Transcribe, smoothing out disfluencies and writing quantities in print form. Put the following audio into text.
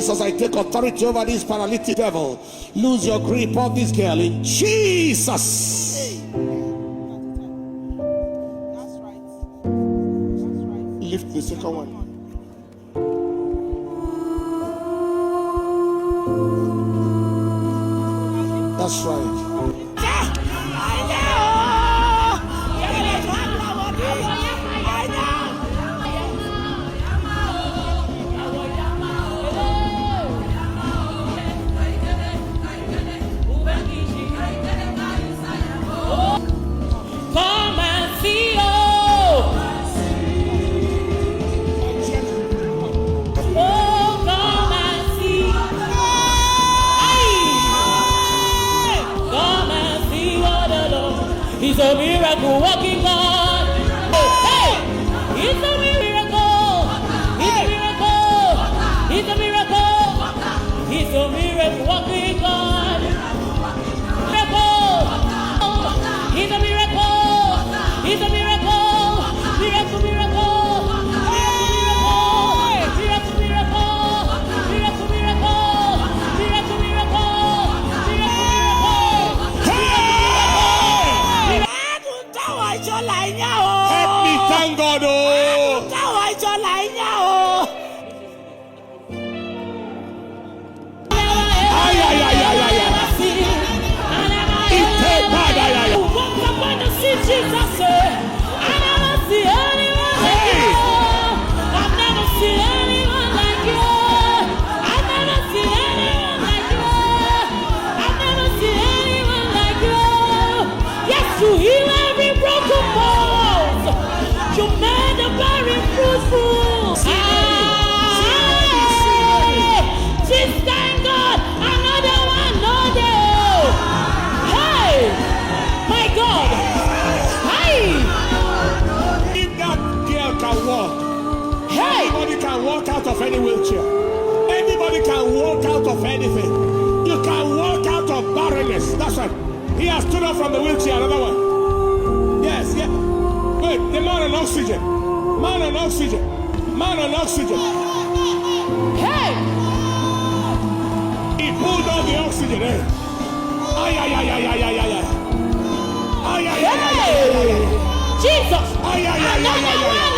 Jesus, I take authority over this paralytic devil. Lose your grip on this girl in Jesus. That's right. Lift the second one. That's right. Come and see, oh, come and see. Come and see what the Lord. He's a miracle working God. Hey, he's a miracle. He's a miracle. He's a miracle. He's a miracle working God. Miracle. He's a miracle. He's a miracle. Miracle, miracle. Miracle, miracle. Miracle, miracle. Miracle, miracle. Help me, thank God. Oh. Ay, ay, ay, ay, ay, ay. Jesus, I never see anyone like you. I've never seen anyone like you. I've never seen anyone like you. I've never seen anyone like you. Yes, you heal every broken bone. You made the very fruitful. Just thank God. Another one, no day. Hey, my God. If that girl can walk, Hey! anybody can walk out of any wheelchair. Anybody can walk out of anything. You can walk out of barrenness. That's right. He has stood up from the wheelchair. Another one. Yes, yeah. Wait, the man on oxygen. Man on oxygen. Man on oxygen. Hey! He pulled out the oxygen. Eh? Ay, ay, ay, ay, ay, ay, ay, ay. Ay, ay, ay, ay, ay, ay, ay, ay. Jesus! Ay, ay, ay, ay, ay, ay, ay.